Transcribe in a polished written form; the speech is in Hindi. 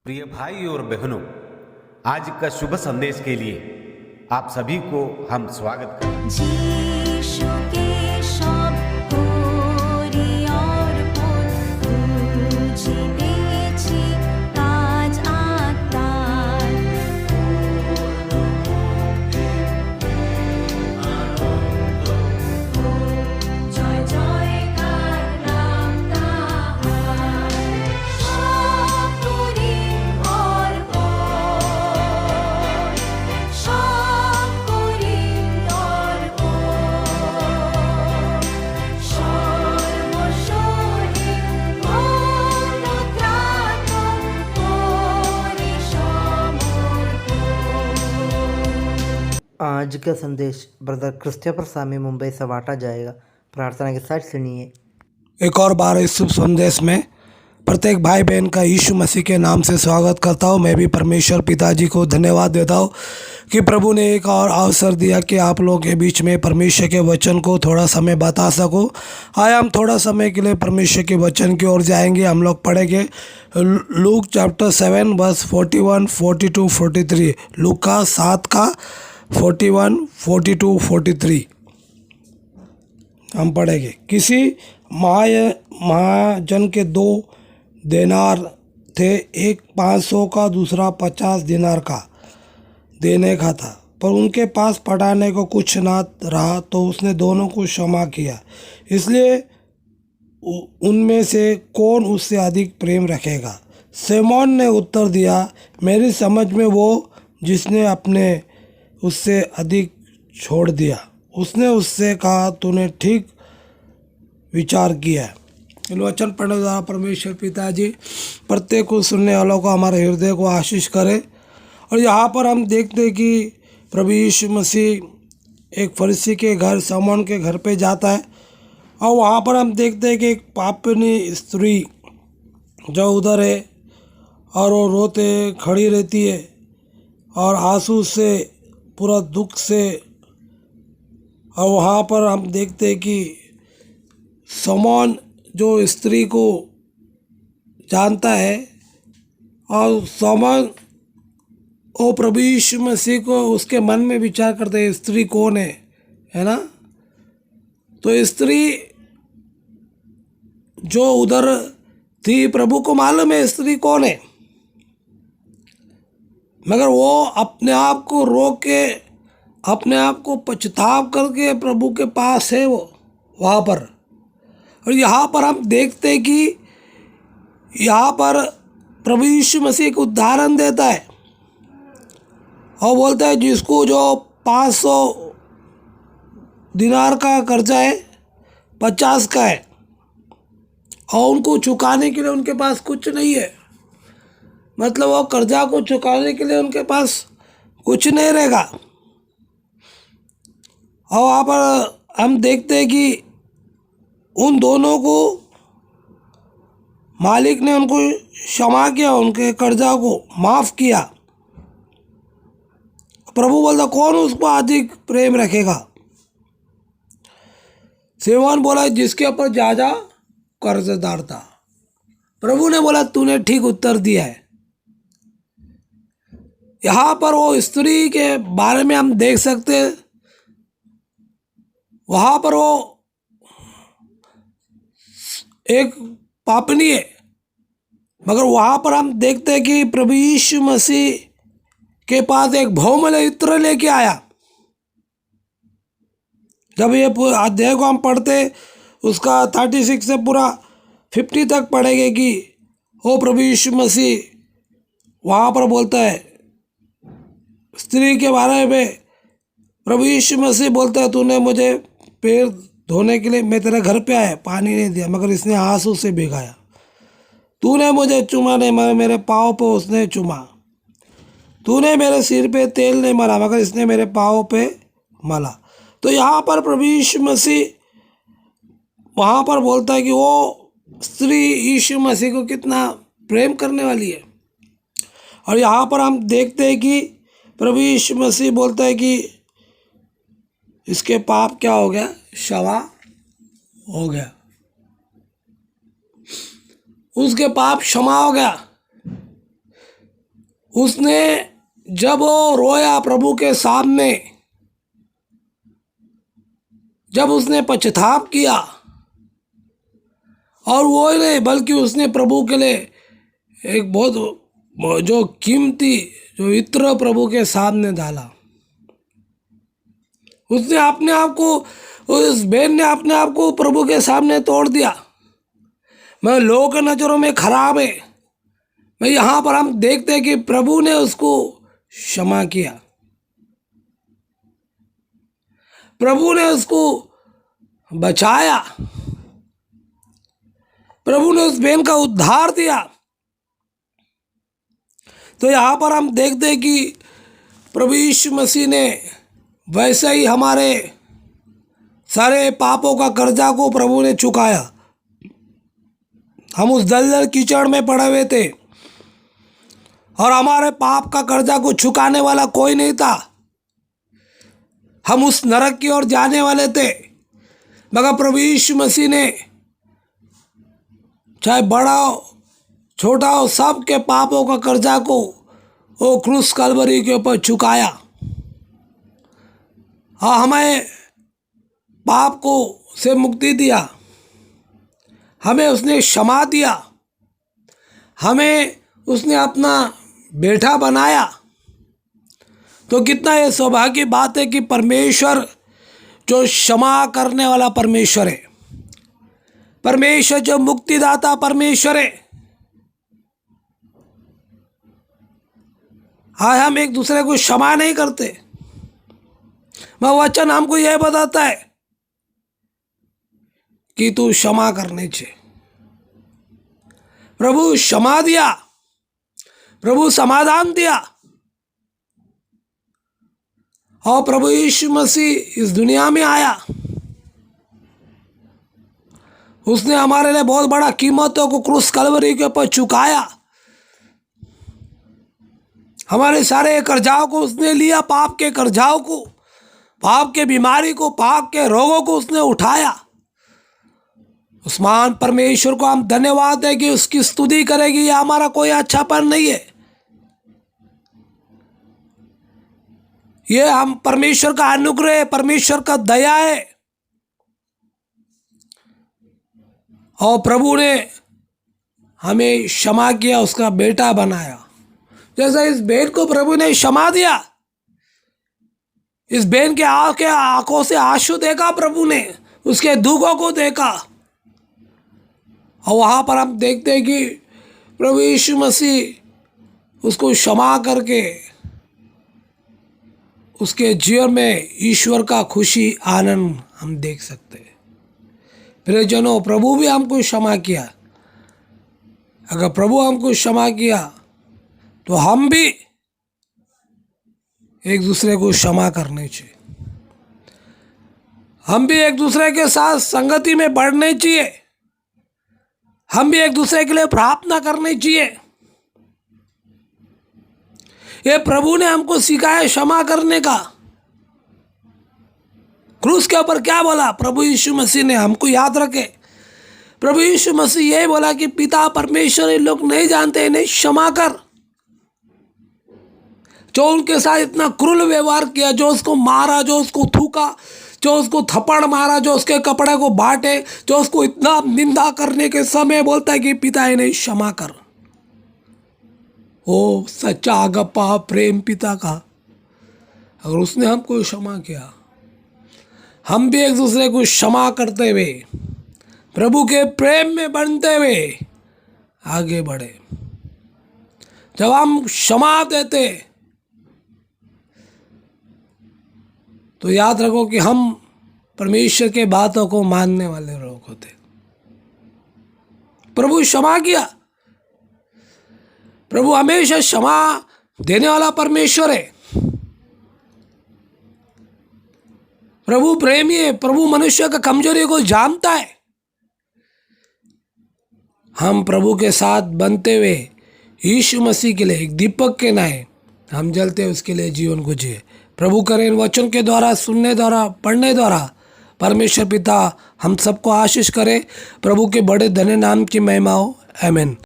प्रिय भाई और बहनों, आज का शुभ संदेश के लिए आप सभी को हम स्वागत करते हैं। যিশু কে সব করি অর্পণ, বুঝিতেছি কাজ আত্মার। জয় জয়কার নাম তাহার, সব করি অর্পণ, সব করি অর্পণ, সর্বশরীর মনপ্রাণ করি সমর্পণ। आज का संदेश ब्रदर क्रिस्टोफर सामी मुंबई से बांटा जाएगा। प्रार्थना के साथ सुनिए। एक और बार इस शुभ संदेश में प्रत्येक भाई बहन का यीशु मसीह के नाम से स्वागत करता हूँ। मैं भी परमेश्वर पिताजी को धन्यवाद देता हूँ कि प्रभु ने एक और अवसर दिया कि आप लोगों के बीच में परमेश्वर के वचन को थोड़ा समय बता सकूँ। आए हम थोड़ा समय के लिए परमेश्वर के वचन की ओर जाएंगे। हम लोग पढ़ेंगे लूक चैप्टर 7 वर्स 41, 42, 43। लूक का 7 का 41, 42, 43 हम पढ़ेंगे। किसी महाजन के 2 देनार थे, एक 500 का, दूसरा 50 दिनार का देने का था, पर उनके पास पढ़ाने को कुछ ना रहा, तो उसने दोनों को क्षमा किया। इसलिए उनमें से कौन उससे अधिक प्रेम रखेगा? सिमोन ने उत्तर दिया, मेरी समझ में वो जिसने अपने उससे अधिक छोड़ दिया। उसने उससे कहा, तूने ठीक विचार किया है। वचन पढ़ने द्वारा परमेश्वर पिताजी प्रत्येक को सुनने वालों को, हमारे हृदय को आशीष करे। और यहाँ पर हम देखते हैं कि प्रभु यीशु मसीह एक फरीसी के घर, सिमोन के घर पे जाता है, और वहाँ पर हम देखते हैं कि एक पापिनी स्त्री जो उधर है और वो रोते खड़ी रहती है और आंसू से, पूरा दुख से। और वहाँ पर हम देखते हैं कि सिमोन जो स्त्री को जानता है, और सिमोन वो प्रभु यीशु मसीह को उसके मन में विचार करते हैं, स्त्री कौन है ना। तो स्त्री जो उधर थी, प्रभु को मालूम है स्त्री कौन है, मगर वो अपने आप को रोक के, अपने आप को पछताव करके प्रभु के पास है वो वहाँ पर। और यहाँ पर हम देखते हैं कि यहाँ पर प्रभु यीशु मसीह एक उदाहरण देता है और बोलता है, जिसको जो 500 दिनार का कर्जा है, 50 का है, और उनको चुकाने के लिए उनके पास कुछ नहीं है। मतलब वो कर्जा को चुकाने के लिए उनके पास कुछ नहीं रहेगा। और वहाँ पर हम देखते हैं कि उन दोनों को मालिक ने उनको क्षमा किया, उनके कर्जा को माफ़ किया। प्रभु बोलता, कौन उसको अधिक प्रेम रखेगा? सिमोन बोला, जिसके ऊपर ज़्यादा कर्जदार था। प्रभु ने बोला, तूने ठीक उत्तर दिया है। यहाँ पर वो स्त्री के बारे में हम देख सकते हैं, वहाँ पर वो एक पापनी है, मगर वहाँ पर हम देखते हैं कि प्रभु यीशु मसीह के पास एक बहुमूल्य इत्र लेके आया। जब ये अध्याय को हम पढ़ते, उसका 36 से पूरा 50 तक पढ़ेंगे कि वो प्रभु यीशु मसीह वहाँ पर बोलता है स्त्री के बारे में। प्रभु यीशु मसीह बोलता है, तूने मुझे पैर धोने के लिए, मैं तेरे घर पे आया, पानी नहीं दिया, मगर इसने आंसू से भिगाया। तूने मुझे चुमा नहीं, मगर मेरे पाँव पे उसने चुमा। तूने मेरे सिर पे तेल नहीं मला, मगर इसने मेरे पाँव पे मला। तो यहाँ पर प्रभु यीशु मसीह वहाँ पर बोलता है कि वो स्त्री यीशु मसीह को कितना प्रेम करने वाली है। और यहाँ पर हम देखते हैं कि प्रभु यीशु मसीह बोलता है कि इसके पाप क्या हो गया? क्षमा हो गया, उसके पाप क्षमा हो गया। उसने जब वो रोया प्रभु के सामने, जब उसने पश्चाताप किया, और वो नहीं बल्कि उसने प्रभु के लिए एक बहुत जो कीमती जो इत्र प्रभु के सामने डाला। उसने अपने आप को, उस बहन ने अपने आप को प्रभु के सामने तोड़ दिया। मैं लोगों के नज़रों में खराब है, मैं यहाँ पर हम देखते हैं कि प्रभु ने उसको क्षमा किया, प्रभु ने उसको बचाया, प्रभु ने उस बहन का उद्धार दिया। तो यहाँ पर हम देखते हैं कि प्रभु यीशु मसीह ने वैसे ही हमारे सारे पापों का कर्जा को प्रभु ने चुकाया। हम उस दलदल कीचड़ में पड़े हुए थे और हमारे पाप का कर्जा को चुकाने वाला कोई नहीं था। हम उस नरक की ओर जाने वाले थे, मगर प्रभु यीशु मसीह ने चाहे बड़ा हो छोटा हो सबके पापों का कर्जा को वो क्रूस कलवरी के ऊपर चुकाया। हाँ, हमें पाप को से मुक्ति दिया, हमें उसने क्षमा दिया, हमें उसने अपना बेटा बनाया। तो कितना ये सौभाग्य की बात है कि परमेश्वर जो क्षमा करने वाला परमेश्वर है, परमेश्वर जो मुक्तिदाता परमेश्वर है। हाँ, हम एक दूसरे को क्षमा नहीं करते, वह वचन हमको यह बताता है कि तू क्षमा करने चाहिए। प्रभु क्षमा दिया, प्रभु समाधान दिया, और प्रभु यीशु मसीह इस दुनिया में आया। उसने हमारे लिए बहुत बड़ा कीमतों को क्रूस कलवरी के ऊपर चुकाया। हमारे सारे कर्जाओं को उसने लिया, पाप के कर्जाओं को, पाप के बीमारी को, पाप के रोगों को उसने उठाया। उस महान परमेश्वर को हम धन्यवाद दें कि उसकी स्तुति करेगी। यह हमारा कोई अच्छापन नहीं है, यह हम परमेश्वर का अनुग्रह है, परमेश्वर का दया है। और प्रभु ने हमें क्षमा किया, उसका बेटा बनाया। जैसा इस बहन को प्रभु ने क्षमा दिया, इस बहन के आंखों से आंसू देखा प्रभु ने, उसके दुखों को देखा। और वहाँ पर हम देखते हैं कि प्रभु यीशु मसीह उसको क्षमा करके उसके जीवन में ईश्वर का खुशी आनंद हम देख सकते हैं। प्रियजनों, प्रभु भी हमको क्षमा किया। अगर प्रभु हमको क्षमा किया तो हम भी एक दूसरे को क्षमा करने चाहिए। हम भी एक दूसरे के साथ संगति में बढ़ने चाहिए। हम भी एक दूसरे के लिए प्रार्थना करनी चाहिए। ये प्रभु ने हमको सिखाया क्षमा करने का। क्रूस के ऊपर क्या बोला प्रभु यीशु मसीह ने, हमको याद रखे। प्रभु यीशु मसीह यही बोला कि पिता परमेश्वर ये लोग नहीं जानते, इन्हें क्षमा कर। जो उनके साथ इतना क्रूर व्यवहार किया, जो उसको मारा, जो उसको थूका, जो उसको थप्पड़ मारा, जो उसके कपड़े को बांटे, जो उसको इतना निंदा करने के समय बोलता है कि पिता इन्हें क्षमा कर। ओ सच्चा अगप्पा प्रेम पिता का, अगर उसने हमको क्षमा किया, हम भी एक दूसरे को क्षमा करते हुए प्रभु के प्रेम में बनते हुए आगे बढ़े। जब हम क्षमा देते तो याद रखो कि हम परमेश्वर के बातों को मानने वाले लोग होते। प्रभु क्षमा किया, प्रभु हमेशा क्षमा देने वाला परमेश्वर है। प्रभु प्रेमी है, प्रभु मनुष्य का कमजोरी को जानता है। हम प्रभु के साथ बनते हुए यीशु मसीह के लिए एक दीपक के नाए हम जलते उसके लिए जीवन को जिए। प्रभु करें इन वचन के द्वारा, सुनने द्वारा, पढ़ने द्वारा परमेश्वर पिता हम सबको आशीष करे। प्रभु के बड़े धन्य नाम की महिमा हो। आमीन।